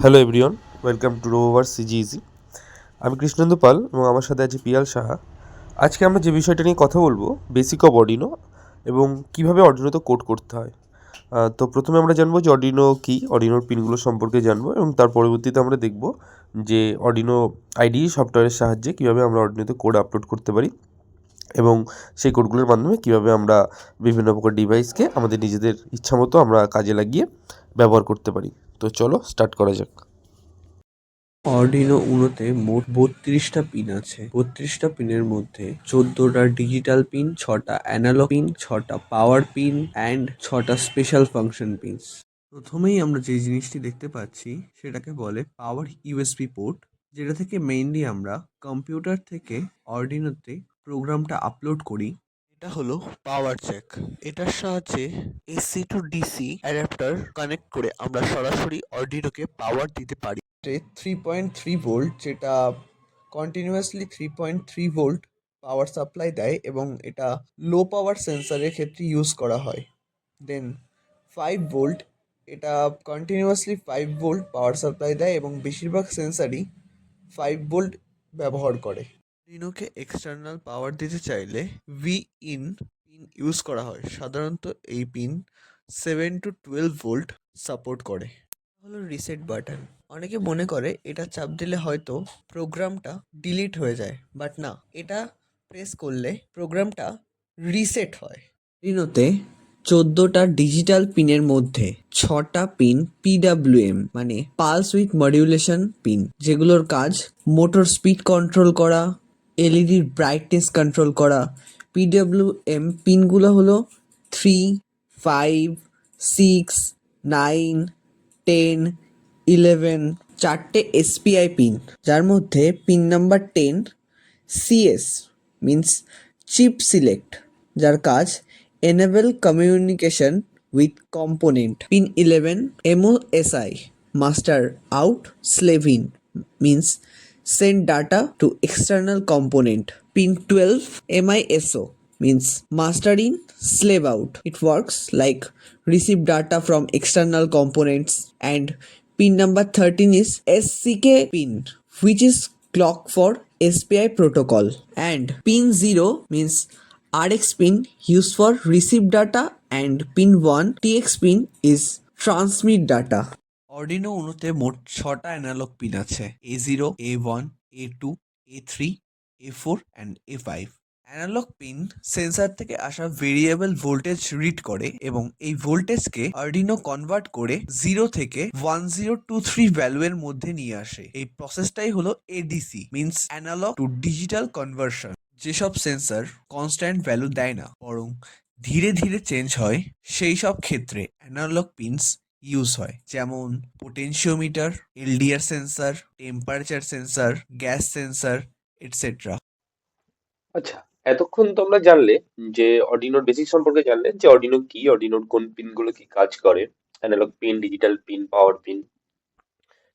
Hello everyone, welcome to rover CGEG. আমি কৃষ্ণেন্দু পাল এবং আমার সাথে আছে পিয়াল সাহা। আজকে আমরা যে বিষয়টা নিয়ে কথা বলবো, বেসিক অফ অর্ডিনো এবং কীভাবে অর্ডিনোতে কোড করতে হয়। তো প্রথমে আমরা জানবো যে অর্ডিনো কী, অর্ডিনোর পিনগুলো সম্পর্কে জানবো এবং তার পরবর্তীতে আমরা দেখব যে অর্ডিনো আইডি সফটওয়্যারের সাহায্যে কীভাবে আমরা অর্ডিনোতে কোড আপলোড করতে পারি এবং সেই কোডগুলোর মাধ্যমে কীভাবে আমরা বিভিন্ন প্রকার ডিভাইসকে আমাদের নিজেদের ইচ্ছামতো আমরা কাজে লাগিয়ে ব্যবহার করতে পারি। তো চলো স্টার্ট করা যাক। অর্ডিনো উনোতে মোট 32টা পিন আছে। 32টা পিনের মধ্যে 14টা ডিজিটাল পিন, 6টা অ্যানালগ পিন, 6টা পাওয়ার পিন অ্যান্ড 6টা স্পেশাল ফাংশন পিনস। প্রথমেই আমরা যে জিনিসটি দেখতে পাচ্ছি সেটাকে বলে পাওয়ার ইউএসবি পোর্ট, যেটা থেকে মেইনলি আমরা কম্পিউটার থেকে অর্ডিনোতে প্রোগ্রামটা আপলোড করি। এটা হলো পাওয়ার জ্যাক। এটার সাহায্যে AC two DC adapter connect করে আমরা সরাসরি অর্ডিনোকে পাওয়ার দিতে পারি। 3.3 ভোল্ট, যেটা কন্টিনিউয়াসলি 3.3 ভোল্ট পাওয়ার সাপ্লাই দেয় এবং এটা লো পাওয়ার সেন্সারের ক্ষেত্রে ইউজ করা হয়। দেন 5 ভোল্ট, এটা কন্টিনিউয়াসলি 5 ভোল্ট পাওয়ার সাপ্লাই দেয় এবং বেশিরভাগ সেন্সারই 5 ভোল্ট ব্যবহার করে। আর্ডিনোকে এক্সটার্নাল পাওয়ার দিতে চাইলে ভি ইন পিন ইউজ করা হয়। সাধারণত এই পিন 7 টু 12 ভোল্ট সাপোর্ট করে। হলো রিসেট বাটন। অনেকে মনে করে এটা চাপ দিলে হয়তো প্রোগ্রামটা ডিলিট হয়ে যায়, বাট না, এটা প্রেস করলে প্রোগ্রামটা রিসেট হয়। রিনোতে 14টা ডিজিটাল পিনের মধ্যে 6টা পিন পিডাব্লিউএম মানে পালস উইথ মডিউলেশন পিন, যেগুলোর কাজ মোটর স্পিড কন্ট্রোল করা, এলইডির ব্রাইটনেস কন্ট্রোল করা। পিডাব্লিউএম পিনগুলো হলো 3, 5, 6, 9, 10, 11, 4টে এসপিআই পিন, যার মধ্যে pin number 10 CS means chip select, যার কাজ enable communication with component. Pin 11 MOSI master out slave in means send data to external component. Pin 12 MISO means master in slave out. It works like receive data from external components. And pin number 13 is SCK pin, which is clock for SPI protocol. And pin 0 means RX pin used for receive data, and pin 1 TX pin is transmit data. Arduino উনোতে মোট 6টা analog pin আছে: A0, A1, A2, A3, A4 and A5। Analogue pin sensor থেকে আসা variable voltage read করে এবং এই ভোল্টেজকে অর্ডিনো কনভার্ট করে 0 থেকে 1023 ভ্যালুয়ের মধ্যে নিয়ে আসে। এই প্রসেসটাই হলো ADC means analogue to digital conversion. যেসব সেন্সার কনস্ট্যান্ট ভ্যালু দেয় না, বরং ধীরে ধীরে চেঞ্জ হয়, সেই সব ক্ষেত্রে অ্যানালগ পিনস ইউজ হয়, যেমন potentiometer, LDR sensor, temperature sensor, gas sensor, etcetera. আচ্ছা, এতক্ষণ তোমরা জানলে যে অর্ডিনোর বেসিক সম্পর্কে জানলে যে অর্ডিনো কি, অর্ডিনোর কোন পিনগুলো কি কাজ করে, অ্যানালগ পিন, ডিজিটাল পিন, পাওয়ার পিন,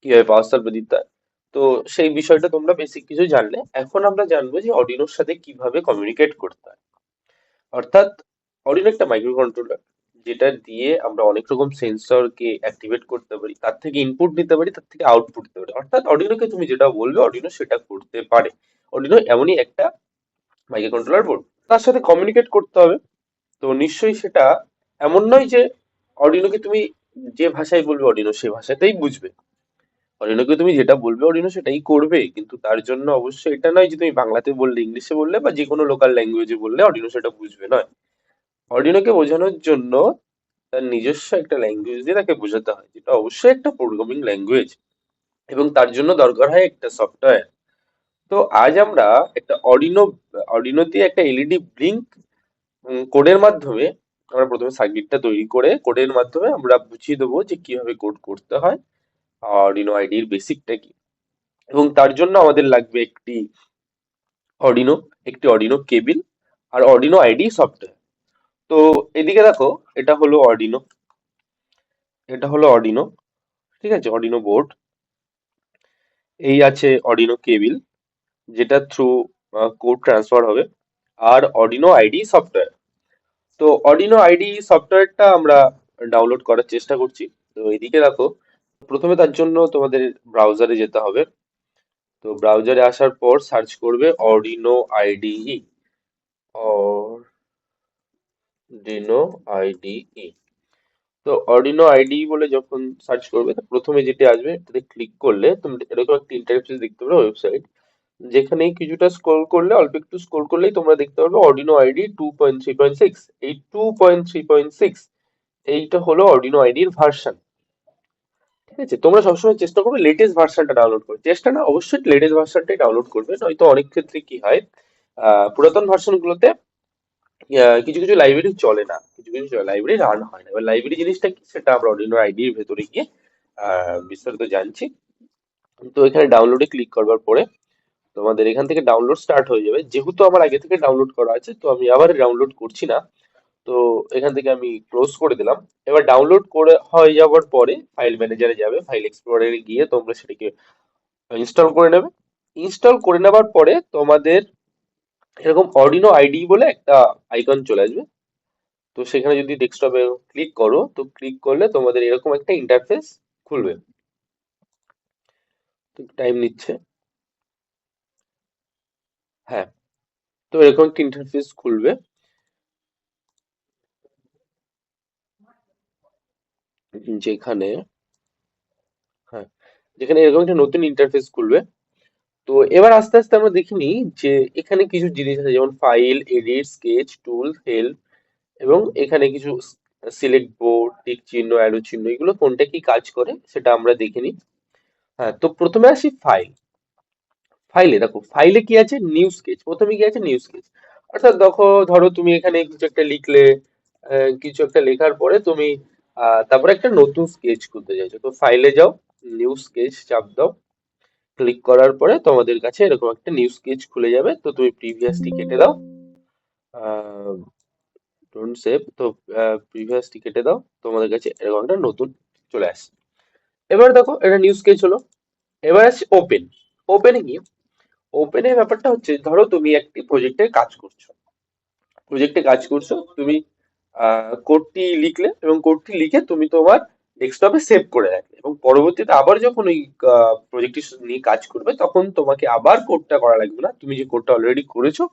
কিভাবে পাওয়ার সাপ্লাই দিতে হয়। তো সেই বিষয়টা তোমরা বেসিক কিছু জানলে। এখন আমরা জানবো যে অর্ডিনোর সাথে কিভাবে কমিউনিকেট করতে হয়। অর্থাৎ অর্ডিনো একটা মাইক্রো কন্ট্রোলার, যেটা দিয়ে আমরা অনেক রকম সেন্সরকে অ্যাক্টিভেট করতে পারি, তার থেকে ইনপুট নিতে পারি, তার থেকে আউটপুট নিতে পারি। অর্থাৎ অর্ডিনোকে তুমি যেটা বলবে অর্ডিনো সেটা করতে পারে। অর্ডিনো এমনই একটা মাইক্রো কন্ট্রোলার বোর্ড, তার সাথে কমিউনিকেট করতে হবে। তো নিশ্চয়ই সেটা এমন নয় যে অর্ডিনোকে তুমি যে ভাষায় বলবে অর্ডিনো সে ভাষাতেই বুঝবে। অর্ডিনোকে তুমি যেটা বলবে অর্ডিনো সেটাই করবে, কিন্তু তার জন্য অবশ্যই এটা নয় যে তুমি বাংলাতে বললে, ইংলিশে বললে বা যে কোনো লোকাল ল্যাঙ্গুয়েজে বললে অর্ডিনো সেটা বুঝবে, নয়। অর্ডিনোকে বোঝানোর জন্য তার নিজস্ব একটা ল্যাঙ্গুয়েজ দিয়ে তাকে বোঝাতে হয়, যেটা অবশ্যই একটা প্রোগ্রামিং ল্যাঙ্গুয়েজ, এবং তার জন্য দরকার হয় একটা সফটওয়্যার। তো আজ আমরা একটা অর্ডিনো দিয়ে একটা এলইডি ব্লিঙ্ক কোডের মাধ্যমে আমরা প্রথমে সার্কিটটা তৈরি করে কোডের মাধ্যমে আমরা বুঝিয়ে দেবো যে কিভাবে কোড করতে হয়, অর্ডিনো আইডির বেসিকটা কি। এবং তার জন্য আমাদের লাগবে অর্ডিনো একটি অর্ডিনো কেবিল আর অর্ডিনো আইডি সফটওয়্যার। তো এদিকে দেখো, এটা হলো অর্ডিনো, এটা হলো অর্ডিনো, ঠিক আছে, অর্ডিনো বোর্ড। এই আছে অর্ডিনো কেবিল, যেটা থ্রু কোড ট্রান্সফার হবে, আর অর্ডিনো আইডি সফটওয়্যার। তো অর্ডিনো আইডি সফটওয়্যারটা আমরা ডাউনলোড করার চেষ্টা করছি। তো এদিকে দেখো, প্রথমে তার জন্য তোমাদের ব্রাউজারে যেতে হবে। তো ব্রাউজারে আসার পর সার্চ করবে অর্ডিনো আইডিই। Arduino IDE. তো অর্ডিনো আইডিই বলে যখন সার্চ করবে, তো প্রথমে যেটা আসবে এটাতে ক্লিক করলে তুমি এরকম একটা ইন্টারফেস দেখতে পাবে, ওয়েবসাইট। যেখানে কিছুটা স্ক্রল করলে, অল্প একটু স্ক্রল করলেই তোমরা দেখতে পাবে অর্ডিনো আইডি 2.3.6। এই 2.3.6 এইটা হলো অর্ডিনো আইডির ভার্সন। ঠিক আছে, তোমরা সবসময় চেষ্টা করবে লেটেস্ট ভার্সনটা ডাউনলোড করবে। চেষ্টা না, অবশ্যই লেটেস্ট ভার্সনটাই ডাউনলোড করবে, নয়তো অনেক ক্ষেত্রে কি হয়, পুরাতন ভার্সন গুলোতে কিছু কিছু লাইব্রেরি চলে না, কিছু কিছু লাইব্রেরি রান হয় না। এবার লাইব্রেরি জিনিসটা কি সেটা আমরা অর্ডিনো আইডির ভেতরে গিয়ে বিস্তারিত জানছি। তো এখানে ডাউনলোডে ক্লিক করবার পরে তোমাদের এখান থেকে ডাউনলোড স্টার্ট হয়ে যাবে। যেহেতু আমার আগে থেকে ডাউনলোড করা আছে, তো আমি আবার ডাউনলোড করছি না। তো এখান থেকে আমি ক্লোজ করে দিলাম। এবার ডাউনলোড করে হয়ে যাওয়ার পরে ফাইল ম্যানেজারে যাবে, ফাইল এক্সপ্লোরারে গিয়ে তোমরা সেটাকে ইনস্টল করে নেবে। ইনস্টল করে নেবার পরে তোমাদের এরকম অর্ডিনো আইডি বলে একটা আইকন চলে আসবে। তো সেখানে যদি ডেস্কটপে ক্লিক করো, তো ক্লিক করলে তোমাদের এরকম একটা ইন্টারফেস খুলবে। তো টাইম নিচ্ছে। হ্যাঁ, তো এরকম একটা ইন্টারফেস খুলবে, যেখানে, হ্যাঁ, যেখানে এরকম একটা নতুন ইন্টারফেস খুলবে। তো এবার আস্তে আস্তে আমরা দেখিনি যে এখানে কিছু জিনিস আছে, যেমন ফাইল, এডিট, স্কেচ, টুল, হেল্প, এবং এখানে কিছু সিলেক্ট বোর্ড, টিক চিহ্ন, অ্যারো চিহ্ন, এগুলো কোনটা কি কাজ করে সেটা আমরা দেখিনি। হ্যাঁ, তো প্রথমে আসি ফাইল। ফাইলে দেখো, ফাইলে কি আছে, নিউ স্কেচ। প্রথমে কি আছে, নিউ স্কেচ। অর্থাৎ দেখো, ধরো তুমি এখানে কিছু একটা লিখলে, কিছু একটা লেখার পরে তুমি তারপরে একটা নতুন স্কেচ খুলতে চাইছো, তো ফাইলে যাও, নিউ স্কেচ চাপ দাও। ক্লিক করার পরে তোমাদের কাছে এরকম একটা নিউ স্কেচ খুলে যাবে। তো তুমি প্রিভিয়াসটি কেটে দাও, ডোন্ট সেভ। তো প্রিভিয়াসটি কেটে দাও, তোমাদের কাছে এরকম একটা নতুন চলে আসছে। এবার দেখো, এটা নিউ স্কেচ হলো। এবার আসছে ওপেন। ওপেনে কি, ওপেনের ব্যাপারটা হচ্ছে, ধরো তুমি একটি প্রজেক্টে কাজ করছো, তুমি কোডটি লিখলে, এবং কোডটি লিখে তুমি তোমার ডেস্কটপে সেভ করে রাখলে, এবং পরবর্তীতে আবার যখন ওই প্রজেক্টটি নিয়ে কাজ করবে, তখন তোমাকে আবার কোডটা করা লাগবে না। তুমি যে কোডটা অলরেডি করেছো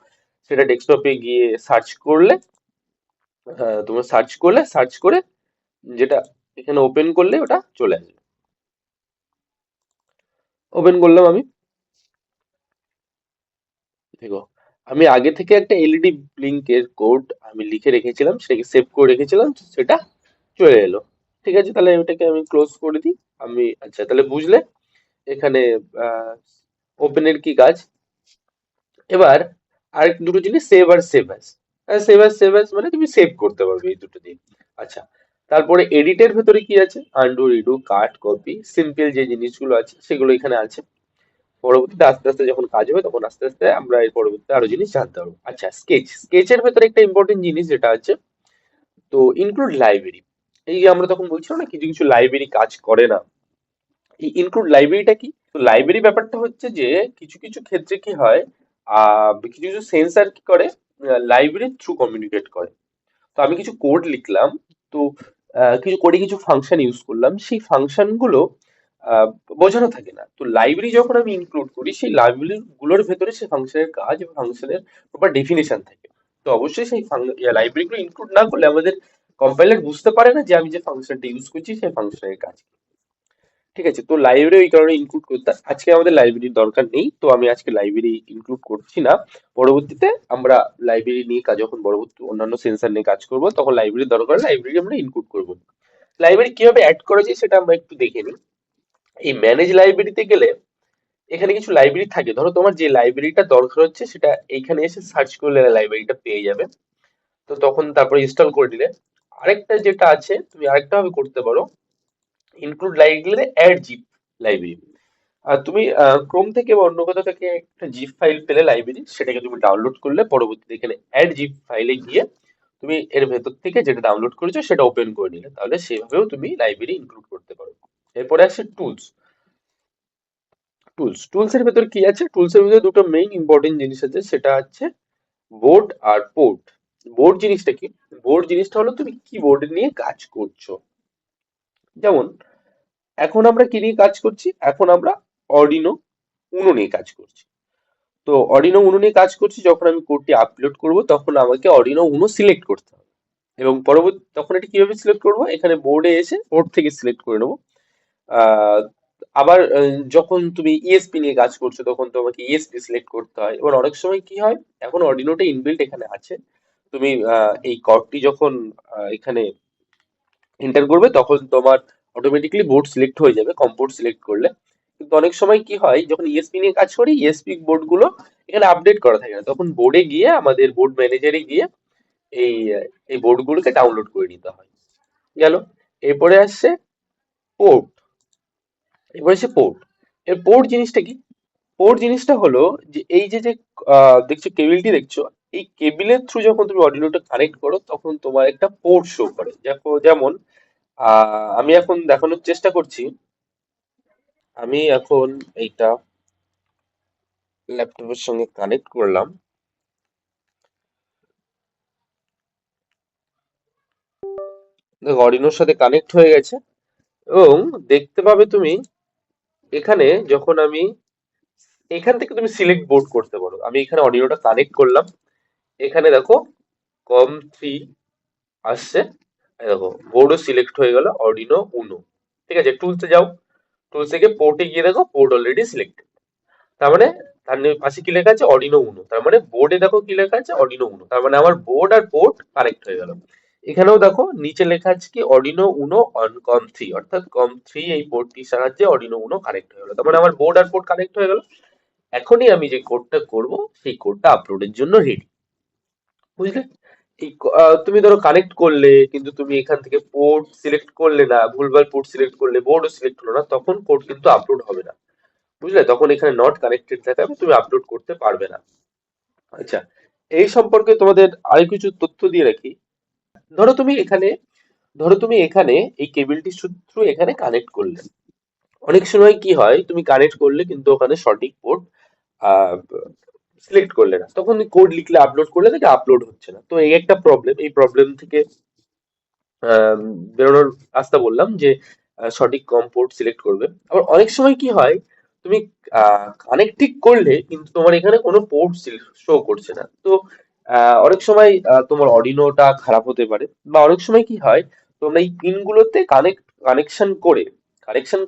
সেটা ডেস্কটপে গিয়ে সার্চ করলে, তোমার সার্চ করে যেটা এখানে ওপেন করলে ওটা চলে আসবে। ওপেন করলাম আমি। দেখো, আমি আগে থেকে একটা এলইডি ব্লিঙ্কের কোড আমি লিখে রেখেছিলাম, সেটাকে সেভ করে রেখেছিলাম, সেটা চলে এলো। ঠিক আছে, তাহলে ওটাকে আমি ক্লোজ করে দিই। আচ্ছা, তাহলে বুঝলে এখানে ওপেনের কি কাজ। এবার আরেক দুটো জিনিস, সেভ আর সেভ অ্যাজ। সেভ অ্যাজ মানে তুমি সেভ করতে পারবে এই দুটো দিয়ে। আচ্ছা, তারপরে এডিটের ভেতরে কি আছে, আনডু, রিডু, কাট, কপি, সিম্পল যে জিনিসগুলো আছে সেগুলো এখানে আছে। পরবর্তীতে আস্তে আস্তে যখন কাজ হবে, তখন আস্তে আস্তে আমরা এর পরবর্তীতে আরো জিনিস জানতে পারবো। আচ্ছা, স্কেচের ভেতরে একটা ইম্পর্টেন্ট জিনিস যেটা আছে, তো ইনক্লুড লাইব্রেরি। এই যে আমরা তখন বলছিলাম না কিছু কিছু লাইব্রেরি কাজ করে না, এই ইনক্লুড লাইব্রেরিটা কি। তো লাইব্রেরি ব্যাপারটা হচ্ছে যে কিছু কিছু ক্ষেত্রে কি হয়, কিছু কিছু সেন্সার কি করে, লাইব্রেরির থ্রু কমিউনিকেট করে। তো আমি কিছু কোড লিখলাম, তো কিছু কোডে কিছু ফাংশন ইউজ করলাম, সেই ফাংশন গুলো আহ, বোঝানো থাকে না। তো লাইব্রেরি যখন আমি ইনক্লুড করি, সেই লাইব্রেরি গুলোর ভেতরে সেই ফাংশনের কাজ এবং ফাংশনের প্রপার ডেফিনেশন থাকে। তো অবশ্যই সেই লাইব্রেরি গুলো ইনক্লুড না করলে আমাদের কম্পাইলার বুঝতে পারে না যে আমি যে ফাংশনটা ইউজ করছি সেই ফাংশনের কাজ কি। ঠিক আছে, তো লাইব্রেরি ওই কারণে ইনক্লুড করতে হয়। আজকে আমাদের লাইব্রেরির দরকার নেই, তো আমি আজকে লাইব্রেরি ইনক্লুড করছি না। পরবর্তীতে আমরা লাইব্রেরি নিয়ে কাজ, যখন পরবর্তী অন্যান্য সেন্সার নিয়ে কাজ করব, তখন লাইব্রেরির দরকার হলে লাইব্রেরি আমরা ইনক্লুড করব। লাইব্রেরি কিভাবে অ্যাড করা যায় সেটা আমরা একটু দেখে নিই। এই ম্যানেজ লাইব্রেরিতে গেলে এখানে কিছু লাইব্রেরি থাকে। ধরো তোমার যে লাইব্রেরিটা দরকার হচ্ছে সেটা এইখানে এসে সার্চ করলে লাইব্রেরিটা পেয়ে যাবে। তো তখন তারপরে ইনস্টল করে দিলে। আরেকটা যেটা আছে, তুমি আরেকটা ভাবে করতে পারো, ইনক্লুড লাইব্রেরিতে অ্যাড জিপ লাইব্রেরি। আর তুমি ক্রোম থেকে বা অন্য কোথাও থেকে একটা জিপ ফাইল পেলে লাইব্রেরি, সেটাকে তুমি ডাউনলোড করলে পরবর্তীতে এখানে অ্যাড জিপ ফাইলে গিয়ে তুমি এর ভেতর থেকে যেটা ডাউনলোড করেছো সেটা ওপেন করে নিলে, তাহলে সেভাবেও তুমি লাইব্রেরি ইনক্লুড করতে পারো। এরপরে আসছে টুলস। টুলস এর ভেতর কি আছে, টুলস এর ভেতর দুটো মেইন ইম্পর্টেন্ট জিনিস আছে, সেটা হচ্ছে বোর্ড আর পোর্ট। বোর্ড জিনিসটা কি, বোর্ড জিনিসটা হলো তুমি কি বোর্ড নিয়ে কাজ করছো। যেমন এখন আমরা কি নিয়ে কাজ করছি? এখন আমরা অর্ডিনো উনো নিয়ে কাজ করছি। তো অর্ডিনো উনো নিয়ে কাজ করছি, যখন আমি কোডটি আপলোড করব তখন আমাকে অর্ডিনো উনো সিলেক্ট করতে হবে। এবং পরবর্তী তখন এটা কিভাবে সিলেক্ট করব? এখানে বোর্ডে এসে বোর্ড থেকে সিলেক্ট করে নেবো। আহ, আবার যখন তুমি ইএসপি নিয়ে কাজ করছো তখন তোমাকে ইএসপি সিলেক্ট করতে হয়। এবার অনেক সময় কি হয়, এখন অর্ডিনোটা ইনবিল্ট এখানে আছে, তুমি এই কর্ডটি যখন এখানে এন্টার করবে তখন তোমার অটোমেটিক্যালি বোর্ড সিলেক্ট হয়ে যাবে কম পোর্ট সিলেক্ট করলে। কিন্তু অনেক সময় কি হয়, যখন ইএসপি নিয়ে কাজ করি ইএসপি বোর্ড গুলো এখানে আপডেট করা থাকে না, তখন বোর্ডে গিয়ে আমাদের বোর্ড ম্যানেজারে গিয়ে এই এই বোর্ড গুলোকে ডাউনলোড করে নিতে হয়। গেল। এরপরে আসছে পোর্ট। এবার হচ্ছে পোর্ট। এর পোর্ট জিনিসটা কি? পোর্ট জিনিসটা হলো যে এই যে যে দেখছো কেবিলটি দেখছো, এই কেবিলের থ্রু যখন তুমি অডিওটা কানেক্ট করো তখন তোমার একটা পোর্ট শো করে। যেমন আমি এখন দেখানোর চেষ্টা করছি। আমি এখন এইটা ল্যাপটপের সঙ্গে কানেক্ট করলাম। দেখো অডিনোর সাথে কানেক্ট হয়ে গেছে। এবং দেখতে পাবে তুমি এখানে যখন আমি এখান থেকে তুমি সিলেক্ট বোর্ড করতে পারো। আমি এখানে অডিওটা কানেক্ট করলাম, এখানে দেখো কম থ্রি আসছে। এই দেখো বোর্ডও সিলেক্ট হয়ে গেল অর্ডিনো উনো। ঠিক আছে, টুলসে যাও, টুলস থেকে পোর্টে গিয়ে দেখো পোর্ট অলরেডি সিলেক্ট। তার মানে তার পাশে কি লেখা আছে? অর্ডিনো উনো। তার মানে বোর্ডে দেখো কি লেখা আছে? অর্ডিনো উনো। তার মানে আমার বোর্ড আর পোর্ট কানেক্ট হয়ে গেল। এখানেও দেখো নিচে লেখা আছে কি? Arduino Uno on com three, অর্থাৎ কম থ্রি এই পোর্টটির সাহায্যে অর্ডিনো উনো কানেক্ট হয়ে গেল। তার মানে আমার বোর্ড আর পোর্ট কানেক্ট হয়ে গেল। এখনই আমি যে কোডটা করব সেই কোডটা আপলোডের জন্য রেডি। বুঝলে? তুমি ধরো কানেক্ট করলে কিন্তু তুমি এখান থেকে পোর্ট সিলেক্ট করলে না, ভুলভাল পোর্ট সিলেক্ট করলে, বোর্ডও সিলেক্ট হলো না, তখন কোড কিন্তু আপলোড হবে না। বুঝলে? তখন এখানে নট কানেক্টেড দেখাবে, তুমি আপলোড করতে পারবে না। আচ্ছা, এই সম্পর্কে তোমাদের আরো কিছু তথ্য দিয়ে রাখি। ধরো তুমি এখানে ধরো তুমি এখানে এই কেবলটি শুধু এখানে কানেক্ট করলে। অনেক সময় কি হয়, তুমি কানেক্ট করলে কিন্তু ওখানে সঠিক পোর্ট সিলেক্ট করলে না, তখন কোড লিখলে আপলোড করলে দেখে আপলোড হচ্ছে না। তো এই একটা প্রবলেম, এই প্রবলেম থেকে আহ, বেরোনোর রাস্তা বললাম যে সঠিক কম পোর্ট সিলেক্ট করবে। আবার অনেক সময় কি হয়, তুমি কানেক্ট ঠিক করলে কিন্তু তোমার এখানে কোনো পোর্ট শো করছে না। তো অনেক সময় তোমার অডিনোটা খারাপ হতে পারে। বা অনেক সময় কি হয়, তোমরা এই পিনগুলোতে কানেকশন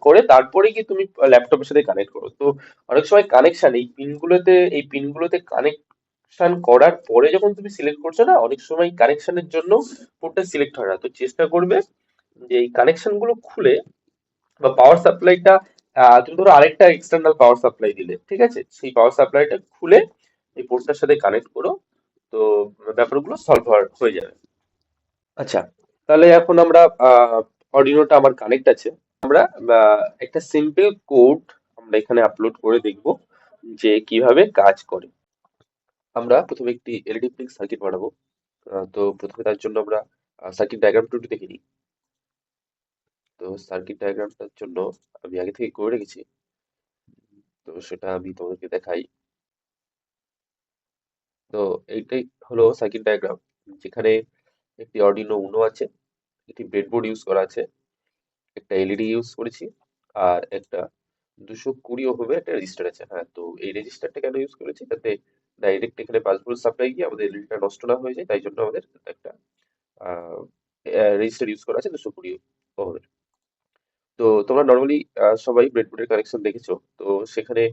করে তারপরে কি তুমি ল্যাপটপের সাথে কানেক্ট করো। তো অনেক সময় কানেকশন এই পিনগুলোতে কানেকশন করার পরে যখন তুমি সিলেক্ট করছো না, অনেক সময় কানেকশনের জন্য পোর্টটা সিলেক্ট হয় না। তো চেষ্টা করবে যে এই কানেকশন গুলো খুলে, বা পাওয়ার সাপ্লাইটা তুমি ধরো আরেকটা এক্সটার্নাল পাওয়ার সাপ্লাই দিলে, ঠিক আছে, সেই পাওয়ার সাপ্লাইটা খুলে এই পোর্টটার সাথে কানেক্ট করো। তো ব্যাপারগুলো সলভ হয়ে যাবে। আচ্ছা, তাহলে এখন আমরা অডিওটা আমার কানেক্ট আছে। আমরা একটা সিম্পল কোড আমরা এখানে আপলোড করে দেখব যে কিভাবে কাজ করে। আমরা প্রথমে একটি এলইডি প্লিং সার্কিট বানাবো। তো প্রথমে তার জন্য আমরা সার্কিট ডায়াগ্রামটা একটু দেখে নিই। তো সার্কিট ডায়াগ্রামটার জন্য আমি আগে থেকে করে রেখেছি, তো সেটা আমি তোমাদেরকে দেখাই। তো এইটাই হলো সার্কিট ডায়াগ্রাম, যেখানে একটি অর্ডিনো উনো আছে, একটি ব্রেডবোর্ড ইউজ করা আছে, একটা এলইডি ইউজ করেছি, আর একটা 220 ওহমের একটা রেজিস্টার আছে। হ্যাঁ, তো এই রেজিস্টারটা কেন ইউজ করেছি? যাতে ডাইরেক্ট এখানে পাঁচ ভোল্ট সাপ্লাই গিয়ে আমাদের এলইডিটা নষ্ট না হয়ে যায়, তাই জন্য আমাদের একটা রেজিস্টার ইউজ করা আছে 220 ওহমের। তো তোমরা নর্মালি সবাই ব্রেডবোর্ডের কানেকশন দেখেছো। তো সেখানে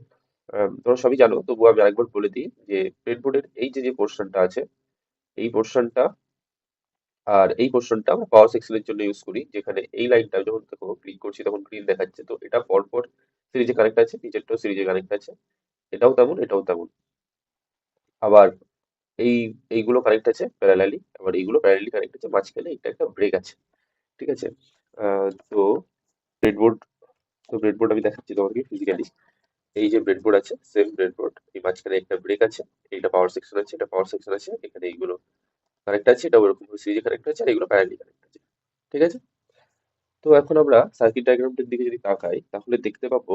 তোমরা সবই জানো, তবুও আমি আরেকবার বলে দিই যে ব্রেডবোর্ডের এই যে যে পোর্শনটা আছে, এই পোর্শনটা আর এই পোর্শনটা আমরা পাওয়ার সেকশনের জন্য ইউজ করি। যেখানে এই লাইনটা যখন দেখো ক্লিক করছি তখন গ্রিন দেখাচ্ছে, তো এটা পরপর সিরিজে কানেক্ট আছে, নিচেরটাও সিরিজে কানেক্ট আছে, এটাও তেমন এটাও তেমন। আবার এই এইগুলো কানেক্ট আছে প্যারালালি, আবার এইগুলো প্যারালালি কানেক্ট আছে, মাঝখানে এটা একটা ব্রেক আছে। ঠিক আছে। তো ব্রেডবোর্ড তো ব্রেডবোর্ড আমি দেখাচ্ছি তোমাকে ফিজিক্যালি। এই যে ব্রেডবোর্ড আছে, সেম ব্রেডবোর্ড, এই মাঝখানে একটা ব্রেক আছে, এইটা পাওয়ার সেকশন আছে, এটা পাওয়ার সেকশন আছে, এখানে এইগুলো কানেক্ট আছে, এটা ওরকম ভাবে সিরিজে কানেক্ট আছে, আর এগুলো প্যারালালি কানেক্ট আছে। ঠিক আছে। তো এখন আমরা সার্কিট ডায়াগ্রামটার দিকে যদি তাকাই তাহলে দেখতে পাবো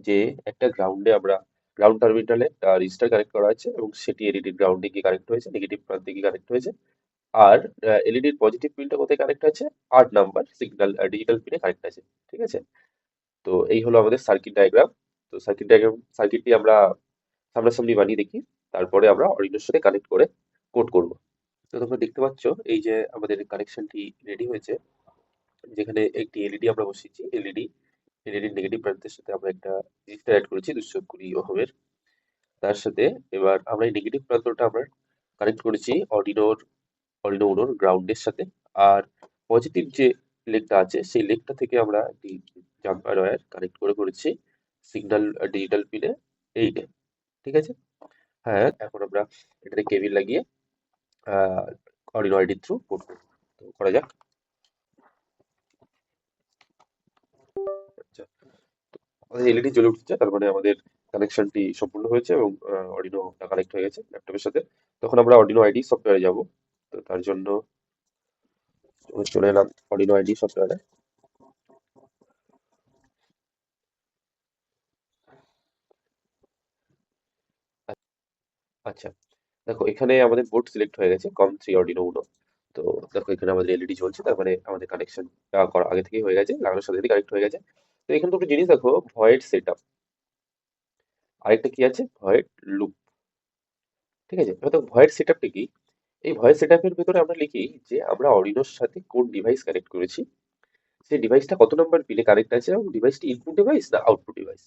যে একটা গ্রাউন্ড টার্মিনালে রেজিস্টার কানেক্ট করা আছে এবং সেটি এলইডি গ্রাউন্ডে গিয়ে কানেক্ট হয়েছে, নেগেটিভ প্রান্তে গিয়ে কানেক্ট হয়েছে। আর এলইডির পজিটিভ পিনটা কোথায় কানেক্ট আছে? 8 নাম্বার সিগন্যাল ডিজিটাল পিনে কানেক্ট আছে। ঠিক আছে? তো এই হলো আমাদের সার্কিট ডায়াগ্রাম। তো সার্কিটটি আমরা সামনাসামনি বানিয়ে দেখি, তারপরে আমরা অরিজিনের সাথে কানেক্ট করে কোড করব। তো তোমরা দেখতে পাচ্ছ এই যে আমাদের কানেকশনটি রেডি হয়েছে, যেখানে একটি এলইডি আমরা বসিয়েছি। এলইডির নেগেটিভ প্রান্তের সাথে আমরা একটা রেজিস্টার অ্যাড করেছি 220 ওহমের। তার সাথে এবার আমরা এই নেগেটিভ প্রান্তটা আমরা কানেক্ট করেছি অর্ডিনো উনোর গ্রাউন্ডের সাথে। আর পজিটিভ যে লেগটা আছে সেই লেগটা থেকে আমরা একটি জাম্পার ওয়্যার কানেক্ট করেছি সিগন্যাল ডিজিটাল পিনে 8-এ। ঠিক আছে? হ্যাঁ, এখন আমরা এটাতে কেবিল লাগিয়ে আহ অর্ডিনো আইডির থ্রু পোর্ট করব। তো করা যাক। আচ্ছা, আমাদের এলইডি জ্বলে উঠছে, তার মানে আমাদের কানেকশনটি সম্পূর্ণ হয়েছে এবং অর্ডিনোটা কানেক্ট হয়ে গেছে ল্যাপটপের সাথে। তখন আমরা অর্ডিনো আইডি সফটওয়্যারে যাব। তো তার জন্য চলে এলাম অর্ডিনো আইডি সফটওয়্যারে। আচ্ছা, দেখো এখানে আমাদের বোর্ড সিলেক্ট হয়ে গেছে কম 3 অর্ডিনো উনো। তো দেখো এখানে আমাদের এলইডি জ্বলছে, তার মানে আমাদের কানেকশনটা করা আগে থেকেই হয়ে গেছে, লাগানোর সাথে সাথে কানেক্ট হয়ে গেছে। তো এখানে দুটো জিনিস দেখো, ভয়েড সেট আপ, আরেকটা কি আছে, ভয়েড লুপ। ঠিক আছে? এবার দেখো ভয়েড সেট আপটা কি। এই ভয়েস সেটআপের ভেতরে আমরা লিখি যে আমরা অডিনোর সাথে কোন ডিভাইস কানেক্ট করেছি, সেই ডিভাইসটা কত নম্বর পিনে কানেক্ট আছে এবং ডিভাইসটি ইনপুট ডিভাইস না আউটপুট ডিভাইস।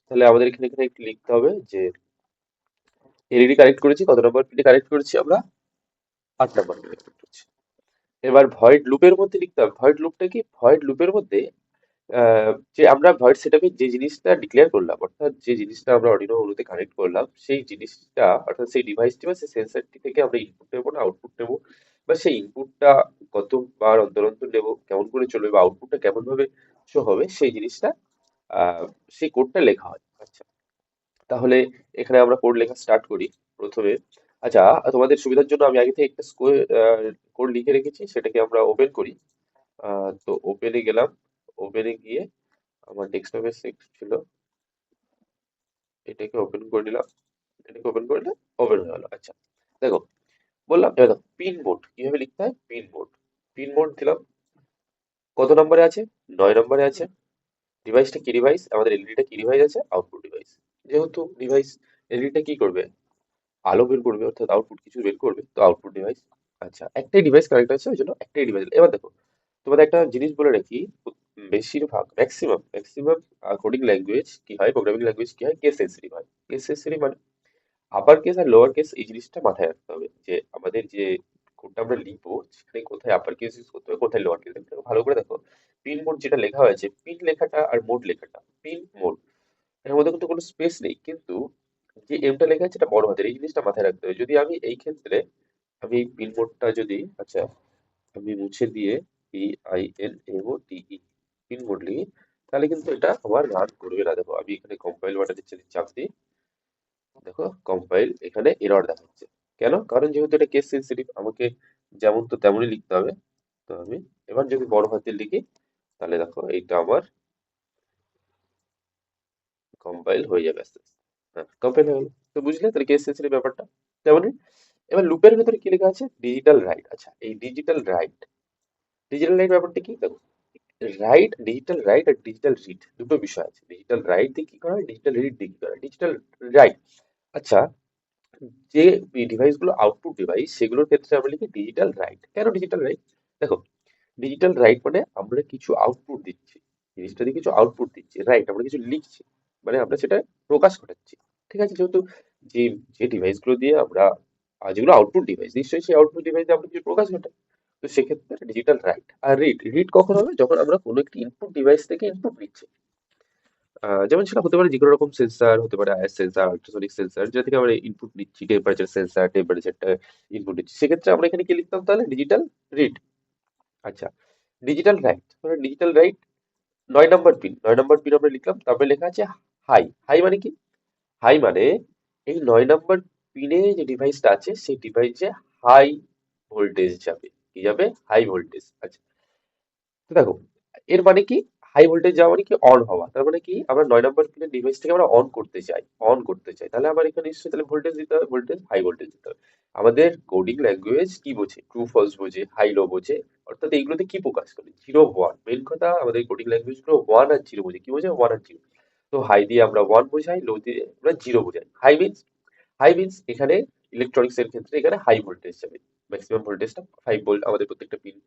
তাহলে আমাদের এখানে এখানে একটু লিখতে হবে যে এলইডি কানেক্ট করেছি, কত নম্বর পিনে কানেক্ট করেছি আমরা, 8 নম্বর পিনে কানেক্ট করেছি। এবার ভয়েড লুপের মধ্যে লিখতে হবে, ভয়েড লুপটা কি, ভয়েড লুপের মধ্যে যে আমরা ভয়েড সেটআপে যে জিনিসটা ডিক্লেয়ার করলাম, অর্থাৎ যে জিনিসটা আমরা অর্ডিনো উনোতে কানেক্ট করলাম, সেই জিনিসটা অর্থাৎ সেই ডিভাইসটি বা সেই সেন্সরটি থেকে আমরা ইনপুট নেবো না আউটপুট নেবো, বা সেই ইনপুটটা কতবার অন্তর অন্তর নেবো, কেমন করে চলবে, বা আউটপুটটা কেমন ভাবে শো হবে, সেই জিনিসটা সেই কোডটা লেখা হয়। আচ্ছা, তাহলে এখানে আমরা কোড লেখা স্টার্ট করি প্রথমে। আচ্ছা, তোমাদের সুবিধার জন্য আমি আগে থেকে একটা কোড লিখে রেখেছি, সেটাকে আমরা ওপেন করি। তো ওপেনে গেলাম, ওপেনে গিয়ে আমার ডেস্কটপে সেভ ছিল, এটাকে ওপেন করে নিলাম। এটাকে ওপেন করলে ওপেন হয়ে গেল। আচ্ছা, দেখো বললাম, এবার দেখো পিন মোড কিভাবে লিখতে হয়। পিন মোড দিলাম, কত নম্বরে আছে, 9 নম্বরে আছে। ডিভাইসটা কি ডিভাইস, আমাদের এলইডিটা কি ডিভাইস আছে, আউটপুট ডিভাইস। যেহেতু ডিভাইস, এলইডিটা কি করবে, আলো বের করবে, অর্থাৎ আউটপুট কিছু বের করবে, তো আউটপুট ডিভাইস। আচ্ছা, একটাই ডিভাইস কানেক্ট আছে, ওই জন্য একটাই ডিভাইস। এবার দেখো তোমাদের একটা জিনিস বলে রাখি, বেশিরভাগ ম্যাক্সিমাম কোডিং ল্যাঙ্গুয়েজ কি হয়, প্রোগ্রামিং ল্যাঙ্গুয়েজ কি হয়, কেস সেন্সিটিভ হয়। কেস সেন্সিটিভ মানে আপার কেস আর লোয়ার কেস, এই জিনিসটা মাথায় রাখতে হবে যে আমাদের যে কোডটা আমরা লিখবো সেখানে কোথায় আপার কেস ইউজ করতে হবে, কোথায় লোয়ার কেস। ভালো করে দেখো, পিন মোড যেটা লেখা হয়েছে, পিন লেখাটা আর মোড লেখাটা, পিন মোড, এর মধ্যে কিন্তু কোনো স্পেস নেই, কিন্তু যে এমটা লেখা আছে এটা বড় হাতের, এই জিনিসটা মাথায় রাখতে হবে। যদি আমি এই ক্ষেত্রে আমি এই পিন মোডটা যদি, আচ্ছা আমি মুছে দিয়ে PINMODE পিন মোড লিখি, তাহলে কিন্তু এটা আমার রান করবে না। দেখো আমি এখানে কম্পাইল বাটনের চাপ দিই, দেখো কম্পাইল এখানে এরর দেখাচ্ছে। কেন? কারণ যেহেতু এটা কেস সেন্সিটিভ, আমাকে যেমন তো তেমনই লিখতে হবে। তো আমি এবার যদি বড় হাতে লিখি, তাহলে দেখো এইটা আমার কম্পাইল হয়ে যাবে আস্তে আস্তে। হ্যাঁ, কম্পাইল হয়ে গেল। তো বুঝলে তাহলে কেস সেন্সিটিভ ব্যাপারটা তেমনই। এবার লুপের ভেতরে কি লেখা আছে, ডিজিটাল রাইট। আচ্ছা, এই ডিজিটাল রাইট ব্যাপারটা কি, দেখো ডিজিটাল রাইট আর ডিজিটাল রিড দুটো বিষয় আছে। ডিজিটাল রাইট দিয়ে কি করা হয়, ডিজিটাল রিড দিয়ে কি করা হয়, ডিজিটাল রাইট। আচ্ছা, যে ডিভাইসগুলো আউটপুট ডিভাইস সেগুলোর ক্ষেত্রে আমরা লিখি ডিজিটাল রাইট। কেন ডিজিটাল রাইট, দেখো ডিজিটাল রাইট মানে আমরা কিছু আউটপুট দিচ্ছি, জিনিসটা দিয়ে কিছু আউটপুট দিচ্ছি, রাইট আমরা কিছু লিখছি, মানে আমরা সেটা প্রকাশ ঘটাচ্ছি। ঠিক আছে? যেহেতু যে যে ডিভাইসগুলো দিয়ে আমরা যেগুলো আউটপুট ডিভাইস, নিশ্চয়ই সেই আউটপুট ডিভাইসে আমরা কিছু প্রকাশ ঘটাই। তো সেক্ষেত্রে ডিজিটাল রাইট। আর রিড কখন হবে, যখন আমরা কোনো একটি ইনপুট ডিভাইস থেকে ইনপুট নিচ্ছি। যেমন সেটা হতে পারে যেকোনো রকম সেন্সার, হতে পারে আইআর সেন্সার, আল্ট্রাসনিক সেন্সার, যেটা থেকে আমরা ইনপুট নিচ্ছি, টেম্পারেচার সেন্সার, টেম্পারেচারটা ইনপুট নিচ্ছি। সেক্ষেত্রে আমরা এখানে কি লিখতাম, তাহলে ডিজিটাল রিড। আচ্ছা, ডিজিটাল রাইট, ডিজিটাল রাইট 9 নম্বর পিন আমরা লিখলাম, তারপরে লেখা আছে হাই। হাই মানে কি, হাই মানে এই 9 নম্বর পিনে যে ডিভাইসটা আছে সেই ডিভাইসে হাই ভোল্টেজ যাবে, কি যাবে, হাই ভোল্টেজ। আচ্ছা, তো দেখো এর মানে কি, হাই ভোল্টেজ যাওয়া মানে কি অন হওয়া, তার মানে কি আমরা 9 নম্বর পিনের ডিভাইসটাকে আমরা অন করতে চাই, তাহলে আমার এখানে নিশ্চয়ই তাহলে ভোল্টেজ দিতে হবে, ভোল্টেজ হাই ভোল্টেজ দিতে হবে। আমাদের কোডিং ল্যাঙ্গুয়েজ কি বোঝে? ট্রু ফলস বোঝে, হাই লো বোঝে, অর্থাৎ এইগুলোতে কি প্রকাশ করে? Zero one. মেন কথা আমাদের কোডিং ল্যাঙ্গুয়েজ গুলো ওয়ান আর জিরো বোঝে। কি বোঝে? ওয়ান আর জিরো। তো হাই দিয়ে আমরা ওয়ান বোঝাই, লো দিয়ে আমরা জিরো বোঝাই। হাই মিনস এখানে ইলেকট্রনিক্স এর ক্ষেত্রে এখানে হাই ভোল্টেজ যাবে, ম্যাক্সিমাম ভোল্টেজটা 5 ভোল্ট। আমাদের প্রত্যেকটা পিন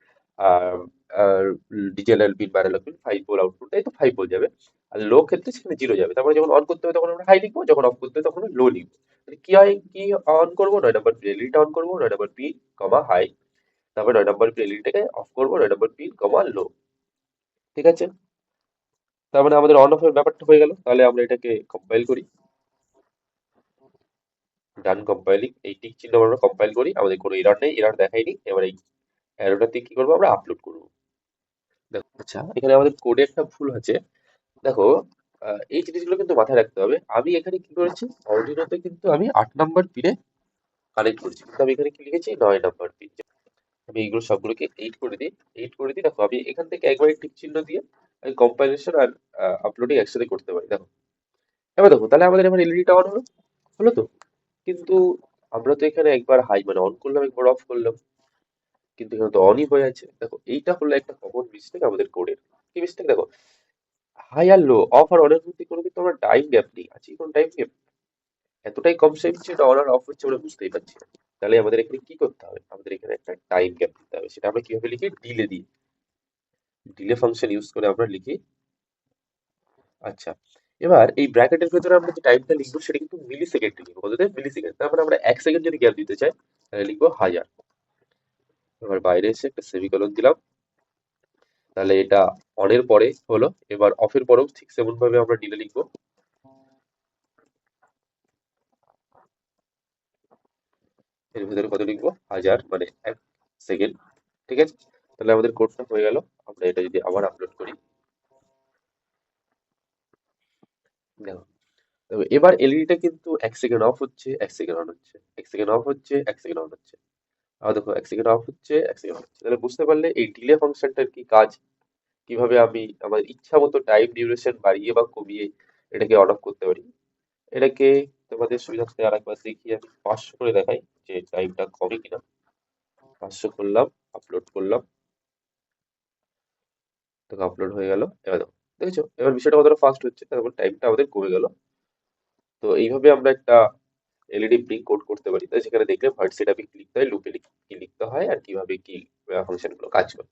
ডিজিটাল পিন বা অ্যানালগ পিন 5 ভোল্ট আউটপুট দেয়, তো 5 ভোল্ট যাবে। আর লো ক্ষেত্রে সেখানে জিরো যাবে। তারপরে যখন অন করতে হবে তখন আমরা হাই লিখবো, যখন অফ করতে হবে তখন আমরা লো লিখবো। তাহলে কি হয়, কি অন করবো? 9 নম্বর পিন এলইডিটা অন করবো, 9 নম্বর পিন কমা হাই। তারপর 9 নম্বর পিন এলইডিটাকে অফ করবো, 9 নম্বর পিন কমা লো। ঠিক আছে? তার মানে আমাদের অন অফ এর ব্যাপারটা হয়ে গেল। তাহলে আমরা এটাকে কম্পাইল করি। ডান কম্পাইলিং, এই টিক চিহ্ন আমরা কম্পাইল করি, আমাদের কোনো এরর নেই, এরর দেখায়নি। এবার এই অ্যারোটাতে কি করবো? আমরা আপলোড করবো। দেখো, আচ্ছা এখানে আমাদের কোডে একটা ভুল আছে। দেখো, এই জিনিসগুলো কিন্তু মাথায় রাখতে হবে। আমি এখানে কি করেছি, অর্ডিনোতে কিন্তু আমি 8 নম্বর পিনে কানেক্ট করেছি, কিন্তু আমি এখানে কি লিখেছি? 9 নম্বর পিন। আমি এইগুলো সবগুলোকে 8 করে দিই। দেখো আমি এখান থেকে একবারে টিক চিহ্ন দিয়ে আমি কম্পাইলেশন আর আপলোডিং একসাথে করতে পারি। দেখো, এবার দেখো, তাহলে আমাদের এবার এলইডিটা অন হলো, হলো তো। কিন্তু আমরা তো এখানে একবার হাই মানে অন করলাম, একবার অফ করলাম, কিন্তু এখানে তো অনই হয়ে আছে। দেখো এইটা হলো একটা কমন মিস্টেক আমাদের কোডের। কি মিস্টেক? দেখো, হাই আর লো, অফ আর অনের মধ্যে কোনো কিন্তু আমরা টাইম গ্যাপ নেই। আছে কি কোনো টাইম গ্যাপ? এতটাই কম টাইম যেটা অন আর অফ হচ্ছে আমরা বুঝতেই পারছি না। তাহলে আমাদের এখানে কি করতে হবে? আমাদের এখানে একটা টাইম গ্যাপ দিতে হবে। সেটা আমরা কিভাবে লিখি? ডিলে দিয়ে। ডিলে ফাংশন ইউজ করে আমরা লিখি। আচ্ছা, এবার এই ব্র্যাকেটের ভেতরে আমরা যে টাইমটা লিখবো সেটা কিন্তু মিলি সেকেন্ডে লিখবো। কততে? মিলি সেকেন্ড। তার মানে আমরা 1 সেকেন্ড যদি গ্যাপ দিতে চাই তাহলে লিখবো 1000। এবার বাইরে এসে একটা সেমিকোলন দিলাম। তাহলে এটা অনের পরে হলো। এবার অফের পরেও ঠিক সেমন ভাবে আমরা ডিলে লিখবো। এর ভিতরে কত লিখবো? 1000 মানে 1 সেকেন্ড। ঠিক আছে? তাহলে আমাদের কোডটা হয়ে গেল। আমরা এটা যদি আবার আপলোড করি, দেখো, তবে এবার এলইডিটা কিন্তু 1 সেকেন্ড অফ হচ্ছে, 1 সেকেন্ড অন হচ্ছে, 1 সেকেন্ড অফ হচ্ছে, 1 সেকেন্ড অন হচ্ছে। আবার দেখো 1 সেকেন্ড অফ হচ্ছে, 1 সেকেন্ড অন হচ্ছে। তাহলে বুঝতে পারলে এই ডিলে ফাংশনটার কি কাজ, কিভাবে আমি আমার ইচ্ছা মতো টাইম ডিউরেশন বাড়িয়ে বা কমিয়ে এটাকে অন অফ করতে পারি। এটাকে তোমাদের সুবিধার্থে আর একবার দেখিয়ে আমি 500 করে দেখাই যে টাইমটা কমে কিনা। 500 করলাম, আপলোড করলাম, দেখো আপলোড হয়ে গেল। এবার দেখো, দেখেছো এবার বিষয়টা কতটা ফাস্ট হচ্ছে, তারপর টাইমটা আমাদের কমে গেল। তো এইভাবে আমরা একটা এলইডি ব্লিঙ্ক কোড করতে পারি। তাই সেখানে দেখলে ভার্ড সেটআপে কি লিখতে হয়, লুপে কি লিখতে হয়, আর কিভাবে কি ফাংশন গুলো কাজ করে।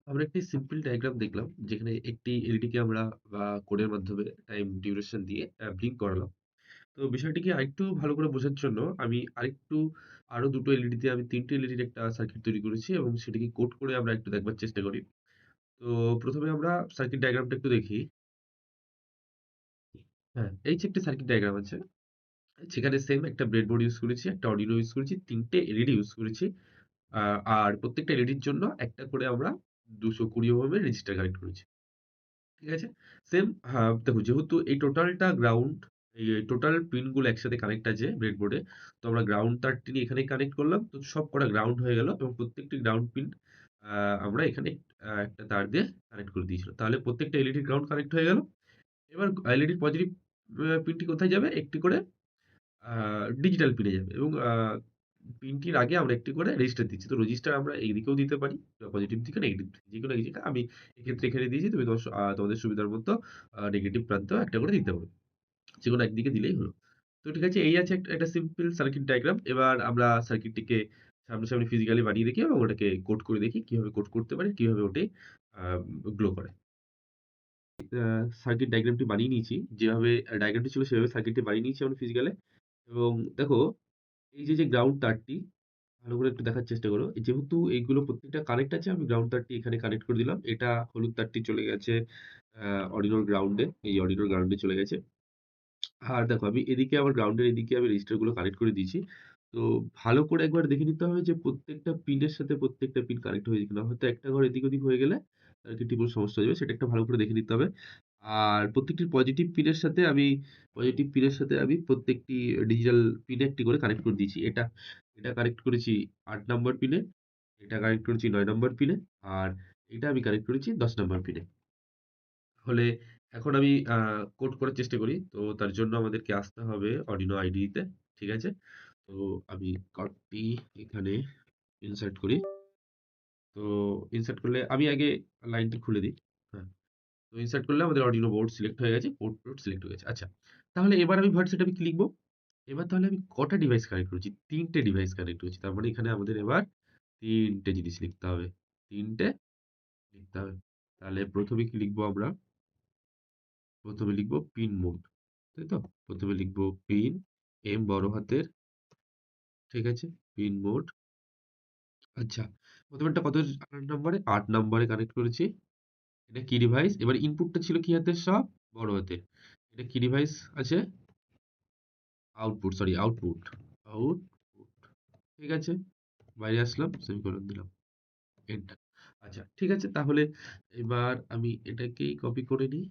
আমরা একটি সিম্পল ডায়াগ্রাম দেখলাম যেখানে একটি এলইডিকে আমরা কোডের মাধ্যমে টাইম ডিউরেশন দিয়ে ব্লিঙ্ক করালাম। তো বিষয়টিকে আরেকটু ভালো করে বোঝার জন্য আমি আরো দুটো এলইডিতে আমি তিনটে এলইডির একটা সার্কিট তৈরি করেছি এবং সেটিকে কোড করে আমরা একটু দেখবার চেষ্টা করি। তো প্রথমে আমরা সার্কিট ডায়াগ্রামটা একটু দেখি। হ্যাঁ, এই যে একটি সার্কিট ডায়াগ্রাম আছে, সেখানে সেম একটা ব্রেডবোর্ড ইউজ করেছি, একটা অর্ডিনো ইউজ করেছি, তিনটে এলইডি ইউজ করেছি। আর প্রত্যেকটা এলইডির জন্য একটা করে আমরা 220 ওহমের রেজিস্টার কানেক্ট করেছি। ঠিক আছে? সেম, হ্যাঁ, দেখো যেহেতু এই টোটালটা গ্রাউন্ড, এই টোটাল পিনগুলো একসাথে কানেক্ট আছে ব্রেডবোর্ডে। তো আমরা গ্রাউন্ড তারটি নিয়ে এখানে কানেক্ট করলাম। তো সব কটা গ্রাউন্ড হয়ে গেল এবং প্রত্যেকটি গ্রাউন্ড পিন আমরা এখানে একটা তার দিয়ে কানেক্ট করে দিয়েছিলাম। তাহলে প্রত্যেকটা এলইডি গ্রাউন্ড কানেক্ট হয়ে গেল। এবার এলইডির পজিটিভ পিনটি কোথায় যাবে? একটি করে ডিজিটাল পিনে যাবে এবং পিনটির আগে আমরা একটি করে রেজিস্টার দিচ্ছি। তো রেজিস্টার আমরা এইদিকেও দিতে পারি, পজিটিভ দিকে, নেগেটিভ দিকে, যেকোনো এক জায়গায়। আমি এক্ষেত্রে এখানে দিয়েছি। তুমি তোমাদের সুবিধার মতো নেগেটিভ প্রান্তেও একটা করে দিতে পারো। যেকোনো একদিকে দিলেই হলো। তো ঠিক আছে, এই আছে একটা সিম্পল সার্কিট ডায়াগ্রাম। এবার আমরা সার্কিটটিকে সামনাসামনি ফিজিক্যালি বানিয়ে দেখি এবং ওটাকে কোড করে দেখি কিভাবে কোড করতে পারি, কিভাবে ওটি গ্লো করে। সার্কিট ডায়াগ্রামটি বানিয়ে নিয়েছি। যেভাবে ডায়াগ্রামটি ছিল সেভাবে সার্কিটটি বানিয়ে নিয়েছি আমরা ফিজিক্যালে। এবং দেখো, এই যে গ্রাউন্ড তারটি ভালো করে একটু দেখার চেষ্টা করো। যেহেতু এইগুলো প্রত্যেকটা কানেক্ট আছে, আমি গ্রাউন্ড তারটি এখানে কানেক্ট করে দিলাম। এটা হলুদ তারটি চলে গেছে অর্ডিনোর গ্রাউন্ডে, এই অর্ডিনোর গ্রাউন্ডে চলে গেছে। আর দেখো আমি এদিকে আমার গ্রাউন্ডের এদিকে আমি রেজিস্টার গুলো কানেক্ট করে দিয়েছি। তো ভালো করে একবার দেখে নিতে হবে যে প্রত্যেকটা পিনের সাথে প্রত্যেকটা পিন কানেক্ট হয়েছে কিনা। হয়তো একটা ঘর এদিক ওদিক হয়ে গেলে সার্কিটটি পুরো সমস্যা হয়ে যাবে, সেটা একটা ভালো করে দেখে নিতে হবে। আর প্রত্যেকটি পজিটিভ পিনের সাথে আমি প্রত্যেকটি ডিজিটাল পিনে একটি করে কানেক্ট করে দিয়েছি। এটা কানেক্ট করেছি 8 নম্বর পিনে, এটা কানেক্ট করেছি 9 নম্বর পিনে, আর এটা আমি কানেক্ট করেছি 10 নাম্বার পিনে। তাহলে এখন আমি কোড করার চেষ্টা করি। তো তার জন্য আমাদেরকে আসতে হবে Arduino IDE তে। ঠিক আছে? তো আমি কোডটি এখানে ইনসার্ট করি। তো ইনসার্ট করলে আমি আগে লাইনটি খুলে দিই। হ্যাঁ, তো ইনসার্ট করলে আমাদের Arduino বোর্ড সিলেক্ট হয়ে গেছে। পোর্ট টোর্ট সিলেক্ট হয়ে গেছে। আচ্ছা, তাহলে এবার আমি ভার্ড সেটআপে কি লিখব? এবার তাহলে আমি কটা ডিভাইস কানেক্ট করেছি? ৩ টে ডিভাইস কানেক্ট করেছি। তার মানে এখানে আমাদের এবার ৩ টে জিনিস লিখতে হবে। ৩ টে লিখতে হবে। তাহলে ১ম এ কি লিখব আমরা? ১ম এ লিখব পিন মোড। তাই তো? ১ম এ লিখব পিন, এম বড় হাতের, ঠিক আছে? Pin mode. আচ্ছা, প্রথমেরটা কত নম্বরে? ৮ নম্বরে কানেক্ট করেছি। এটা কি ডিভাইস? এবার ইনপুটটা ছিল কি হাতের সব? বড় হাতের। এটা কি ডিভাইস আছে? Output, sorry output. আউটপুট। ঠিক আছে? বাইরে আসলাম, সেমিকোলন দিলাম। এন্টার। আচ্ছা, ঠিক আছে, তাহলে এবার আমি এটাকেই কপি করে নিই।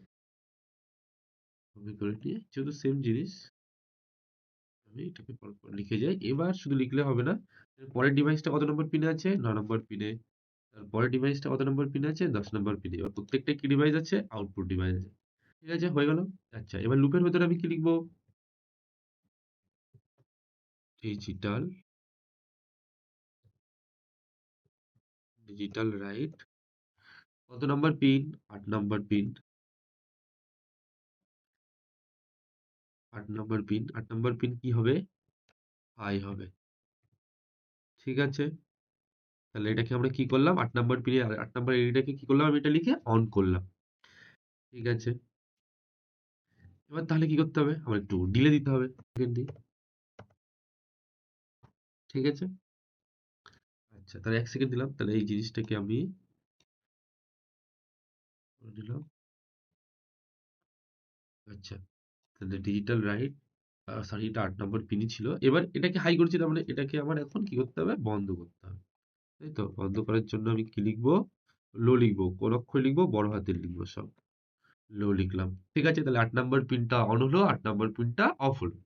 কপি করে নিয়ে যেহেতু সেম জিনিস আমি এটাকে পরপর লিখে যাই। এবার শুধু লিখলে হবে না। এর পরের ডিভাইসটা কত নম্বর পিনে আছে? ৯ নম্বর পিনে। তারপরের ডিভাইসটা কত নম্বর পিনে আছে? ১০ নম্বর পিনে। এবার প্রত্যেকটা কি ডিভাইস আছে? আউটপুট ডিভাইস আছে। ঠিক আছে, হয়ে গেল। আচ্ছা, এবার লুপের ভেতরে আমি কি লিখবো? Digital, digital right. কত নম্বর পিন? ৮ নম্বর পিন। ৮ নম্বর পিন। ৮ নম্বর পিন কি হবে? হাই হবে। ঠিক আছে? তাহলে এটাকে আমরা কি করলাম? ৮ নম্বর পিনে ৮ নম্বর এটাকে কি করলাম? আমি এটা লিখে অন করলাম। ঠিক আছে? এবার তাহলে কি করতে হবে? আমার একটু ডিলে দিতে হবে। সেকেন্ড দিয়ে। ঠিক আছে? আচ্ছা, তাহলে ১ সেকেন্ড দিলাম। তাহলে এই জিনিসটাকে আমি করে দিলাম। আচ্ছা, তাহলে ডিজিটাল রাইট, সরি এটা ৮ নম্বর পিনই ছিল। এবার এটাকে হাই করেছি, তার মানে এটাকে আমার এখন কি করতে হবে? বন্ধ করতে হবে। তাই তো? বন্ধ করার জন্য আমি কি লিখবো? লো লিখবো। কোন অক্ষর লিখবো? বড় হাতের লিখবো সব। লো লিখলাম। ঠিক আছে? তাহলে ৮ নম্বর পিনটা অন হলো, ৮ নম্বর পিনটা অফ হলো।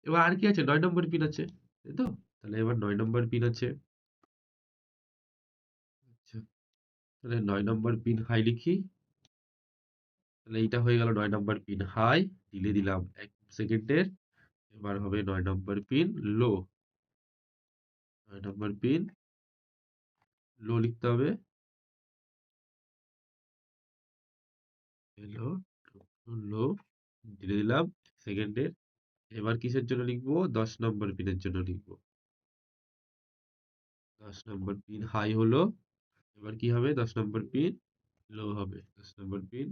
এবার আর কি আছে? ৯ নম্বর পিন আছে। তাই তো? তাহলে এবার ৯ নম্বর পিন আছে। আচ্ছা, তাহলে ৯ নম্বর পিন হাই লিখি। তাহলে এইটা হয়ে গেল ৯ নম্বর পিন হাই। ডিলে দিলাম ১ সেকেন্ডের। এবার হবে ৯ নম্বর পিন লো। ৯ নম্বর পিন লো লিখতে হবে। লো, লো, ডিলে দিলাম সেকেন্ডের। এবার কিসের জন্য লিখবো? ১০ নম্বর পিনের জন্য লিখবো। ১০ নম্বর পিন হাই হলো। এবার কি হবে? ১০ নম্বর পিন লো হবে। ১০ নম্বর পিন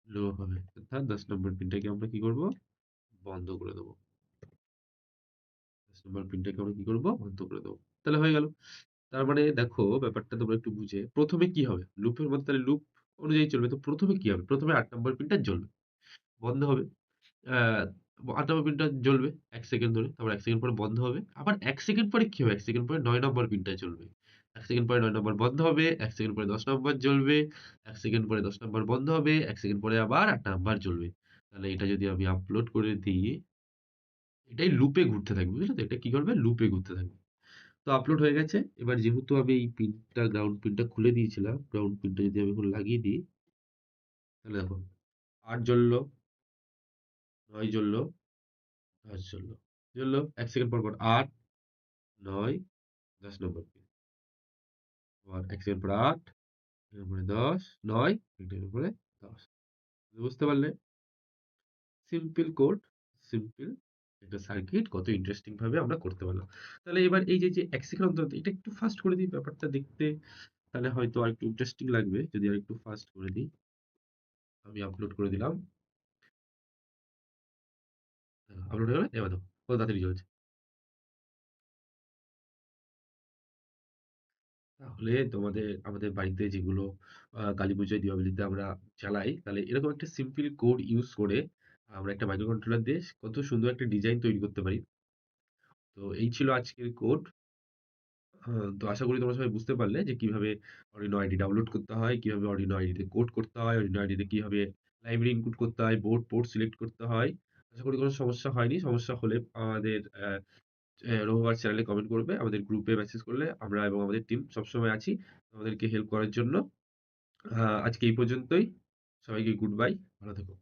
লো হবে। অর্থাৎ ১০ নম্বর পিনটাকে আমরা কি করব? বন্ধ করে দেবো। ১০ নম্বর পিনটাকে আমরা কি করব? বন্ধ করে দেবো। তাহলে হয়ে গেল। তার মানে দেখো ব্যাপারটা তোমরা একটু বুঝে, ১ম এ কি হবে? লুপের মধ্যে তাহলে লুপ অনুযায়ী চলবে। তো ১ম এ কি হবে? ১ম এ ৮ নম্বর পিনটা জ্বলবে। বন্ধ হবে। আ ৮ নম্বর পিনটা জ্বলবে ১ সেকেন্ড ধরে। তারপর ১ সেকেন্ড পরে বন্ধ হবে। আবার ১ সেকেন্ড পরে কি হবে? ১ সেকেন্ড পরে ৯ নম্বর পিনটা জ্বলবে। ১ সেকেন্ড পরে ৯ নম্বর বন্ধ হবে। ১ সেকেন্ড পরে ১০ নম্বর জ্বলবে। ১ সেকেন্ড পরে ১০ নম্বর বন্ধ হবে। ১ সেকেন্ড পরে আবার ৮ নাম্বার জ্বলবে। তাহলে এটা যদি আমি আপলোড করে দিই, এটাই লুপে ঘুরতে থাকবে। বুঝলে তো? এটা কি করবে? লুপে ঘুরতে থাকবে। তো আপলোড হয়ে গেছে। এবার যেহেতু আমি এই পিনটা গ্রাউন্ড পিনটা খুলে দিয়েছিলাম, গ্রাউন্ড পিনটা যদি আমি এখন লাগিয়ে দিই, তাহলে দেখো ৮ জ্বলল, ৯ জ্বলল, ১০ জ্বলল। জ্বলল ১ সেকেন্ড পর, পর ৮, ৯, ১০ নম্বর পিন। আবার ১ সেকেন্ড পর ৮, এরপরে ১০, ৯, এটার পরে ১০। বুঝতে পারলে? সিম্পল কোড, সিম্পল একটা সার্কিট কত ইন্টারেস্টিং ভাবে আমরা করতে পারলাম। তাহলে এবার এই যে ১ সেকেন্ড অন্তর অন্তর এটা একটু ফাস্ট করে দিই ব্যাপারটা দেখতে, তাহলে হয়তো আরেকটু ইন্টারেস্টিং লাগবে যদি আরেকটু ফাস্ট করে দিই। আমি আপলোড করে দিলাম। আপলোড হয়ে গেল। এবার দেখো কত তাড়াতাড়ি চলছে। তাহলে আমাদের বাড়িতে যেগুলো কালীপুজোয়, দীপাবলিতে আমরা চালাই, তাহলে এরকম একটা সিম্পল কোড ইউজ করে আমরা একটা মাইক্রো কন্ট্রোলার দিয়ে কত সুন্দর একটা ডিজাইন তৈরি করতে পারি। তো এই ছিল আজকের কোড। তো আশা করি তোমরা সবাই বুঝতে পারলে যে কিভাবে Arduino IDE ডাউনলোড করতে হয়, কিভাবে Arduino IDE তে কোড করতে হয়, Arduino IDE তে কিভাবে লাইব্রেরি ইনপুট করতে হয়, বোর্ড পোর্ট সিলেক্ট করতে হয়। আশা করি কোনো সমস্যা হয়নি। সমস্যা হলে আমাদের রোববার চ্যানেলে কমেন্ট করবে। আমাদের গ্রুপে মেসেজ করলে আমরা এবং আমাদের টিম সবসময় আছি আমাদেরকে হেল্প করার জন্য। আজকে এই পর্যন্তই। সবাইকে গুড বাই। ভালো থেকো।